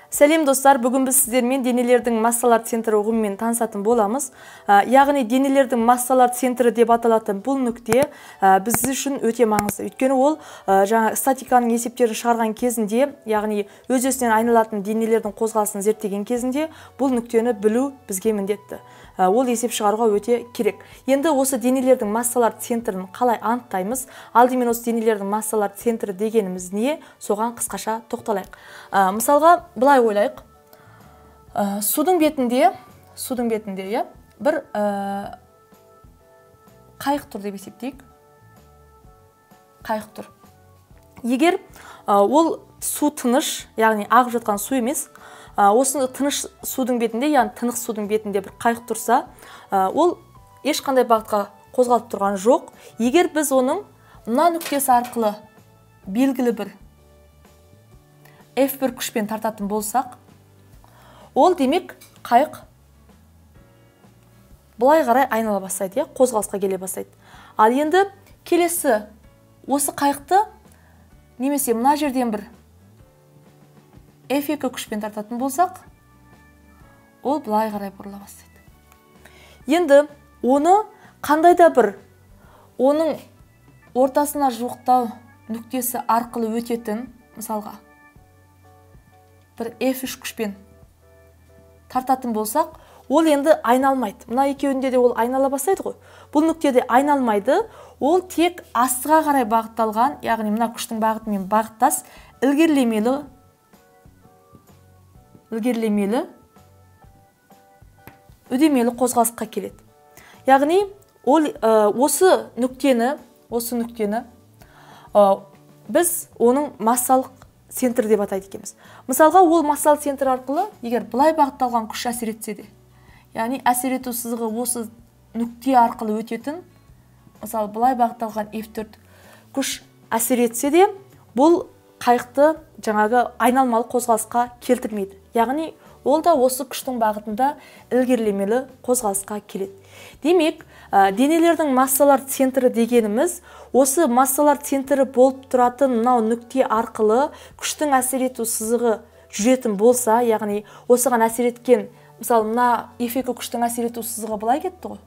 Сәлем достар, бүгін біз сіздермен денелердің массалар центрі ұғымымен танысатын боламыз. Яғни денелердің массалар центрі деп аталатын бұл нүкте біз үшін өте маңызды. Өйткені ол жаңа статиканың есептерін шығарған кезінде, яғни өз-өзінен айналатын денелердің қозғалысын зерттеген кезінде бұл нүктені білу бізге міндетті. Ол есеп шығаруға өте керек. Енді осы денелердің массалар центрін қалай анықтаймыз? Алдымен осы денелердің массалар центрі дегеніміз не? Соған қысқаша тоқталайық. Мысалға, былай ойлайық. Судың бетінде, бір қайық тұр деп есептейік. Қайық тұр. Егер ол су тыныш, яғни ағып жатқан су емес, осы тыныш судың бетінде, яғни тынық судың бетінде бір қайық тұрса, ол ешқандай бағытқа қозғалып тұрған жоқ. Егер біз оның мына нүктесі арқылы белгілі бір F1 күшпен тартатын болсақ, ол демек қайық бұлай қарай айнала бастайды, қозғалысқа келе бастайды. Ал енді келесі осы қайықты немесе мына жерден бір F2 күшпен тартатын болсақ, ол бұлай қарай бұрыла бастайды. Енді оны қандай да бір оның ортасына жуықтау нүктесі арқылы өтетін, мысалға, бір F3 күшпен тартатын болсақ, ол енді айналмайды. Мына екеуінде де ол айнала бастайды ғой. Бұл нүктеде айналмайды, ол тек астыға қарай бағытталған, яғни мына күштің бағытымен бағыттас, ілгерілемелі үдемелі қозғалысқа келеді. Яғни ол осы нүктені біз оның массалық центр деп атайды екенбіз. Мысалға, ол массалық центр арқылы егер былай бағытталған күш әсер етсе де, яғни әсер ету сызығы осы нүкте арқылы өтетін, мысалы былай бағытталған F4 күш әсер етсе де, бұл қайықты жаңағы айналмалы қозғалысқа келтірмейді. Яғни ол да осы күштің бағытында ілгерілемелі қозғалысқа келеді. Демек, денелердің массалар центрі дегеніміз, осы массалар центрі болып тұратын мынау нүкте арқылы күштің әсер ету сызығы жүретін болса, яғни осыған әсер еткен, мысалы, мына F2 күштің әсер ету сызығы былай кетті ғой.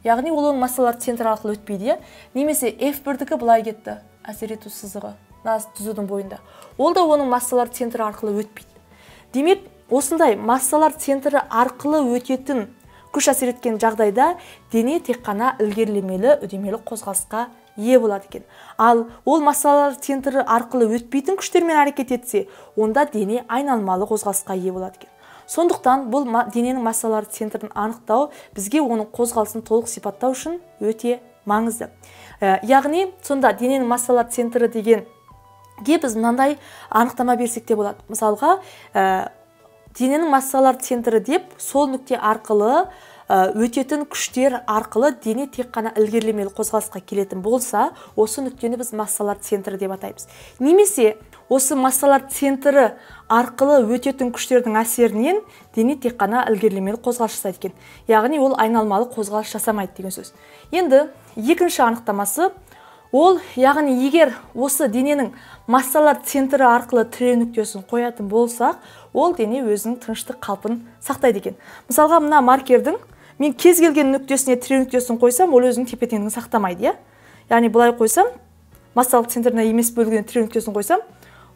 Яғни ол оның массалар центрі арқылы өтпейді, немесе F1-дікі былай кетті, әсер ету сызығы, түзудің бойында. Ол да оның массалар центрі арқылы өтпейді. Демек, осындай массалар центрі арқылы өтетін күш әсер еткен жағдайда дене тек қана ілгерілемелі, үдемелі қозғалысқа ие болады екен. Ал ол массалар центрі арқылы өтпейтін күштермен әрекет етсе, онда дене айналмалы қозғалысқа ие болады екен. Сондықтан бұл дененің массалар центрін анықтау бізге оның қозғалысын толық сипаттау үшін өте маңызды. Яғни, сонда дененің массалар центрі дегенге біз мынандай анықтама берсек те болады. Мысалға, дененің массалар центрі деп сол нүкте арқылы өтетін күштер арқылы дене тек қана ілгерілемелі қозғалысқа келетін болса, осы нүктені біз массалар центрі деп атаймыз. Немесе осы массалар центрі арқылы өтетін күштердің әсерінен дене тек қана ілгерілемелі қозғалыс жасайды екен. Яғни ол айналмалы қозғалыс жасамайды деген сөз. Енді екінші анықтамасы, ол, яғни егер осы дененің массалар центрі арқылы тіреу нүктесін қоятын болсақ, ол дене өзінің тыныштық қалпын сақтайды екен. Мысалға, мына маркердің мен кез келген нүктесіне тіреу нүктесін қойсам, ол өзінің тепе-теңдігін сақтамайды, яғни былай қойсам, массалық центріне емес бөлігіне тіреу нүктесін қойсам,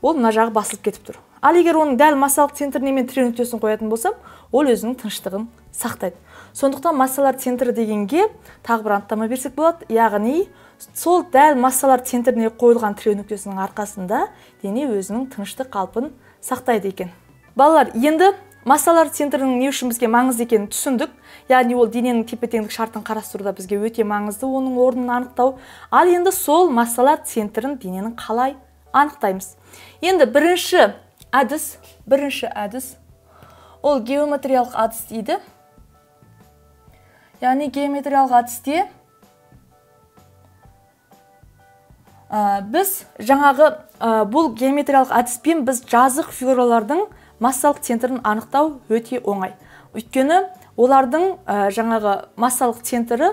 ол мына жағы басылып кетіп тұр. Ал егер оның дәл массалық центріне мен тіреу нүктесін қоятын болсам, ол өзінің тыныштығын сақтайды. Сондықтан массалар центрі дегенге тағы бір анықтама берсек болады, яғни сол дәл массалар центріне қойылған тіреу нүктесінің арқасында дене өзінің тыныштық қалпын сақтайды екен. Балалар, енді массалар центрінің не үшін бізге маңызды екенін түсіндік. Яғни ол дененің тепе-теңдік шартын қарастыруда бізге өте маңызды, оның орнын анықтау. Ал енді сол массалар центрін дененің қалай анықтаймыз? Енді бірінші әдіс ол геометриялық әдіс дейді. Яғни геометриялық әдісте біз жаңағы бұл геометриялық әдіспен біз жазық фигуралардың массалық центрін анықтау өте оңай. Өйткені олардың жаңағы массалық центрі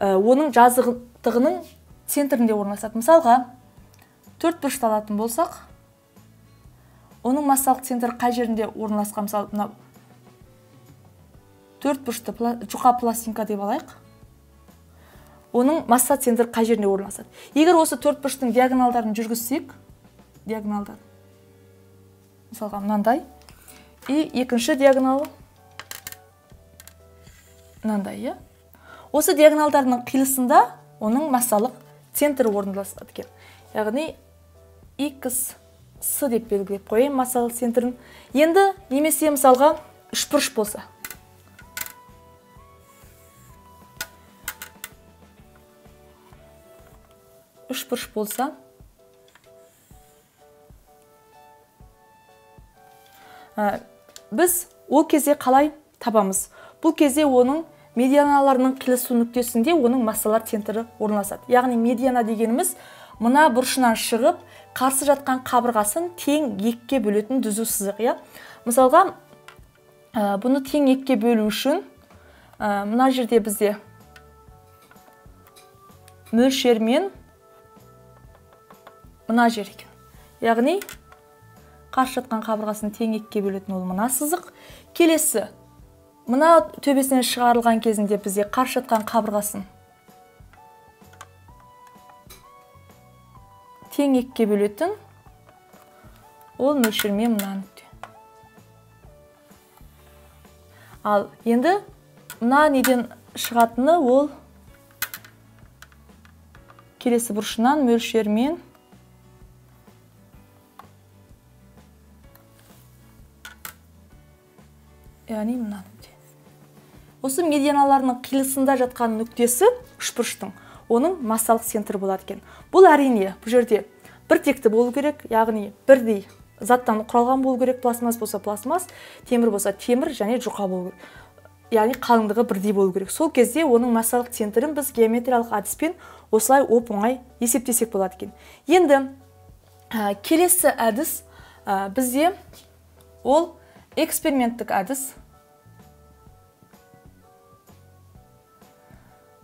оның жазықтығының центрінде орналасады. Мысалға, төрт бұрышты алатын болсақ, Оның массалық центрі қай жерінде орналасқан? Мысалы, мына төрт бұрышты жұқа пластинка деп алайық. Оның масса центрі қай жерінде орналасады? Егер осы төрт бұрыштың диагоналдарын жүргізсек, диагоналдар, мысалға мынандай, и екінші диагоналы мынандай, осы диагоналдардың қиылысында оның массалық центрі орналасады екен. Яғни xs деп белгілеп қояйын массалық центрін. Енді немесе мысалға үшбұрыш болса, үшбұрыш болса, біз ол кезде қалай табамыз? Бұл кезде оның медианаларының қиылысу нүктесінде оның массалар центрі орналасады. Яғни медиана дегеніміз мына бұрышынан шығып, қарсы жатқан қабырғасын тең екіге бөлетін түзу сызық. Мысалға, бұны тең екіге бөлу үшін мына жерде бізде мөлшермен мына жер екен. Яғни қарсы жатқан қабырғасын тең екіге бөлетін ол мына сызық. Келесі, мына төбесінен шығарылған кезінде бізде қарсы жатқан қабырғасын тең екіге бөлетін ол мөлшермен мына нүкте. Ал енді мына неден шығатыны ол келесі бұрышынан мөлшермен яғни мына нүкте. Осы медианаларының қиылысында жатқан нүктесі үшбұрыштың, оның массалық центрі болады екен. Бұл әрине, бұл жерде бір текті болу керек, яғни бірдей заттан құралған болу керек, пластмасс болса пластмасс, темір болса темір және жұқа болу керек. Яғни қалыңдығы бірдей болу керек. Сол кезде оның массалық центрін біз геометриялық әдіспен осылай оп-оңай есептесек болады екен. Енді келесі әдіс бізде ол эксперименттік әдіс.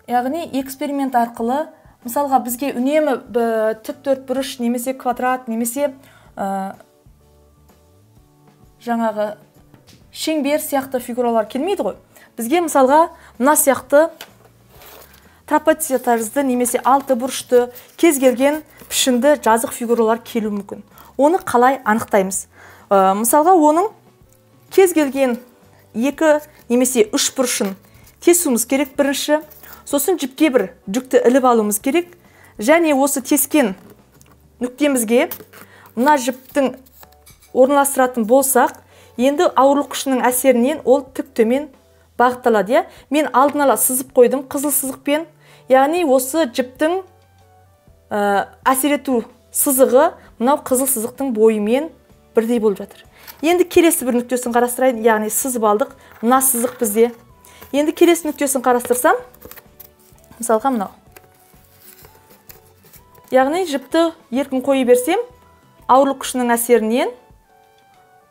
Яғни эксперимент арқылы, мысалға бізге үнемі тік төрт бұрыш, немесе квадрат, немесе жаңағы шеңбер сияқты фигуралар келмейді ғой. Бізге мысалға мына сияқты трапеция тәрізді, немесе алты бұрышты, кез келген пішінді жазық фигуралар келуі мүмкін. Оны қалай анықтаймыз? Мысалға оның кез келген екі немесе үш бұрышын тесуіміз керек бірінші. Сосын жіпке бір жүкті іліп алуымыз керек. Және осы тескен нүктемізге мына жіптің орналастыратын болсақ, енді ауырлық күшінің әсерінен ол тік төмен бағытталады. Мен алдын ала сызып қойдым қызыл сызықпен. Яғни осы жіптің әсер ету сызығы мынау қызыл сызықтың бойымен бірдей болып жатыр. Енді келесі бір нүктесін қарастырайын, яғни сызып алдық. Мына сызық бізде. Енді келесі нүктесін қарастырсам, мысалға мынау. Яғни жіпті еркін қойы берсем, ауырлық күшінің әсерінен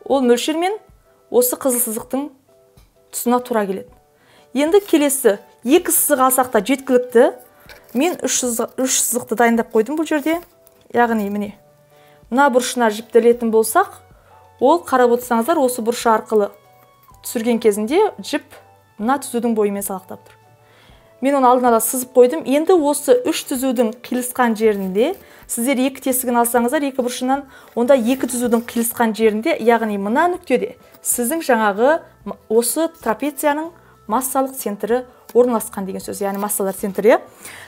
ол мөлшермен осы қызыл сызықтың тұсына тура келеді. Енді келесі екі сызық алсақ та жеткілікті. Мен үш сызықты дайындап қойдым бұл жерде. Яғни міне мына бұрышына жіпті ілетін болсақ, ол қарап отырсаңыздар осы бұрышы арқылы түсірген кезінде жіп мына түзудің бойымен салақтап тұр. Мен оны алдын ала сызып қойдым. Енді осы үш түзудің қиылысқан жерінде, сіздер екі тесігін алсаңыздар, екі бұрышынан, онда екі түзудің қиылысқан жерінде, яғни мына нүктеде сіздің жаңағы осы трапецияның массалық центрі орналасқан деген сөз, яғни массалар центрі.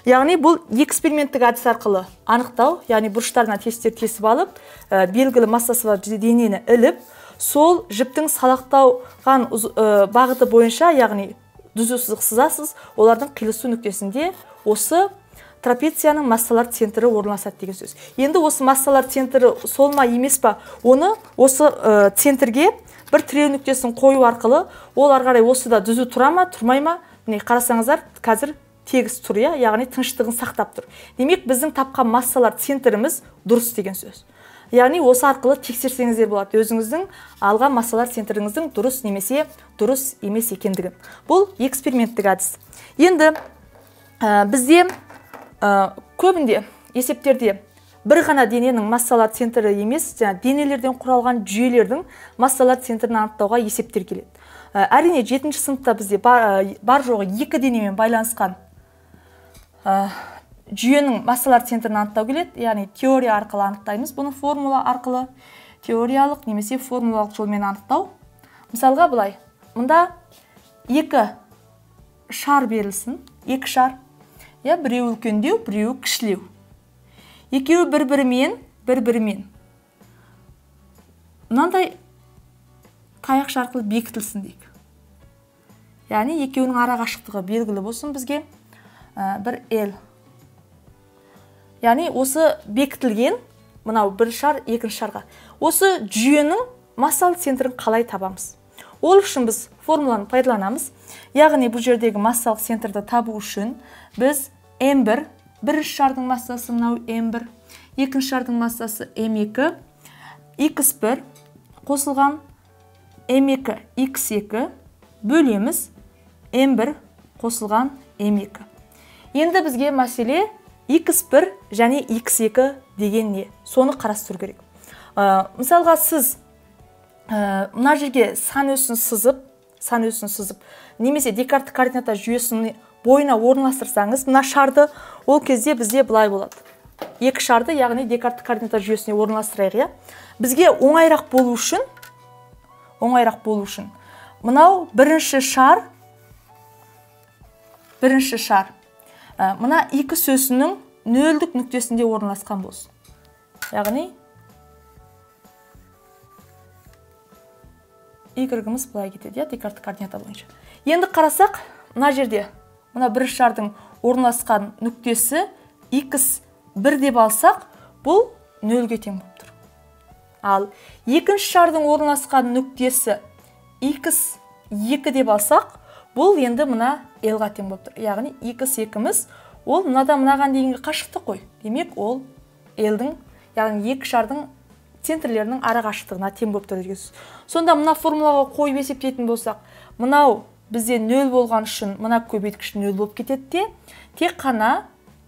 Яғни бұл эксперименттік әдіс арқылы анықтау, яғни бұрыштарына тестер тесіп алып, белгілі массасы бар денені іліп, сол жіптің салақталған бағыты бойынша, яғни түзу сызық сызасыз, олардың қиылысу нүктесінде осы трапецияның массалар центрі орналасады деген сөз. Енді осы массалар центрі сол ма емес па, оны осы центрге бір тіреу нүктесін қою арқылы, ол ары қарай осыда түзу тұра ма, тұрмай ма? Міне қарасаңыздар, қазір тегіс тұр, яғни тыныштығын сақтап тұр. Демек, біздің тапқан массалар центріміз дұрыс деген сөз. Яғни осы арқылы тексерсеңіздер болады өзіңіздің алған массалар центріңіздің дұрыс немесе дұрыс емес екендігін. Бұл эксперименттік әдіс. Енді бізде көбінде есептерде бір ғана дененің массалар центрі емес, денелерден құралған жүйелердің массалар центрін анықтауға есептер келеді. Әрине 7-ші сыныпта бізде бар жоғы 2 денемен байланысқан жүйенің массалар центрін анықтау келеді, яғни теория арқылы анықтаймыз. Бұны формула арқылы, теориялық немесе формулалық жолмен анықтау. Мысалға былай, мұнда 2 шар берілсін, 2 шар. Біреу үлкендеу, біреу кішілеу. Екеуі бір-бірімен. Мынандай таяқша арқылы бекітілсін дейік. Яғни екеуінің ара қашықтығы белгілі болсын бізге бір L. Яғни осы бекітілген, мынау бір шар, екінші шарға. Осы жүйенің массалық центрін қалай табамыз? Ол үшін біз формуланы пайдаланамыз. Яғни бұл жердегі массалық центрді табу үшін біз M1, бірінші шардың массасы мынау M1, екінші шардың массасы M2, X1 қосылған M2, X2 бөлеміз M1 қосылған M2. Енді бізге мәселе X1 және X2 деген не? Соны қарастыру керек. Мысалға сіз мына жерге сан өсін сызып, немесе Декарттық координата жүйесінің бойына орналастырсаңыз, мына шарды ол кезде бізде былай болады. 2 шарды, яғни Декарттық координата жүйесіне орналастырайық. Бізге оңайрақ болу үшін, мынау бірінші шар, мына X өсінің нөлдік нүктесінде орналасқан болсын. Яғни Y-іміз былай кетеді, Декарттық координата бойынша. Енді қарасақ, мына жерде, мына бірінші шардың орналасқан нүктесі X1 деп алсақ, бұл нөлге тең болып тұр. Ал екінші шардың орналасқан нүктесі X2 деп алсақ, бұл енді мына L-ға тең болып тұр. Яғни X2-іміз ол мынаған дейінгі қашықтық қой. Демек, ол L-дің, яғни 2 шардың центрлерінің ара қашықтығына тең болып тұр. Сонда мына формулаға қойып есептейтін болсақ, мынау бізде 0 болған үшін мына көбейткіш 0 болып кетеді де, тек қана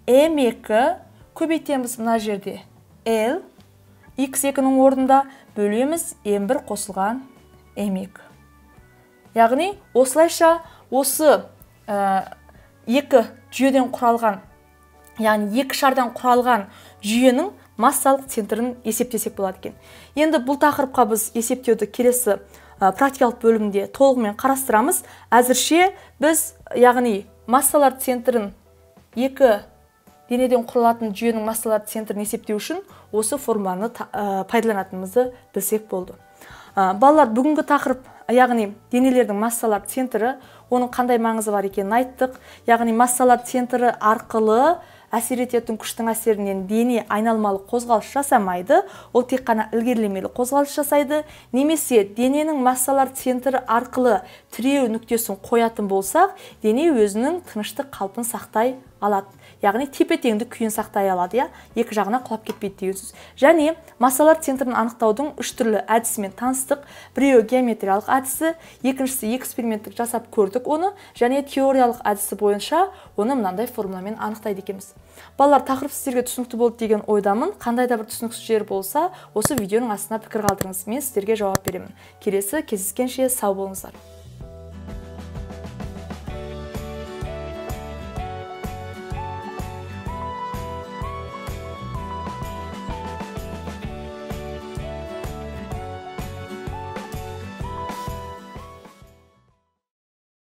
M2 көбейтеміз мына жерде L, X2-ның орнында бөлеміз M1 қосылған M2. Яғни, осылайша осы 2 жүйеден құралған, яғни 2 шардан құралған жүйенің массалық центрін есептесек болады екен. Енді бұл тақырыпқа біз есептеуді келесі практикалық бөлімде толығымен қарастырамыз. Әзірше біз, яғни массалар центрін 2 денеден құралатын жүйенің массалар центрін есептеу үшін осы формуланы пайдаланатынымызды білсек болды. Балалар, бүгінгі тақырып, яғни денелердің массалар центрі, оның қандай маңызы бар екенін айттық. Яғни массалар центрі арқылы әсер ететін күштің әсерінен дене айналмалы қозғалыс жасамайды, ол тек қана ілгерілемелі қозғалыс жасайды. Немесе дененің массалар центрі арқылы тіреу нүктесін қоятын болсақ, дене өзінің тыныштық қалпын сақтай алады. Яғни тепе-теңдік күйін сақтай алады, екі жағына құлап кетпейді деген сөз. Және массалар центрін анықтаудың 3 түрлі әдісімен таныстық. Біреуі геометриялық әдісі, екіншісі эксперименттік жасап көрдік оны, және теориялық әдісі бойынша оны мынандай формуламен анықтайды екенбіз. Балалар, тақырып сіздерге түсінікті болды деген ойдамын. Қандай да бір түсініксіз жер болса, осы видеоның астына пікір қалдырыңыз, мен сіздерге жауап беремін. Келесі кездескенше сау болыңыздар.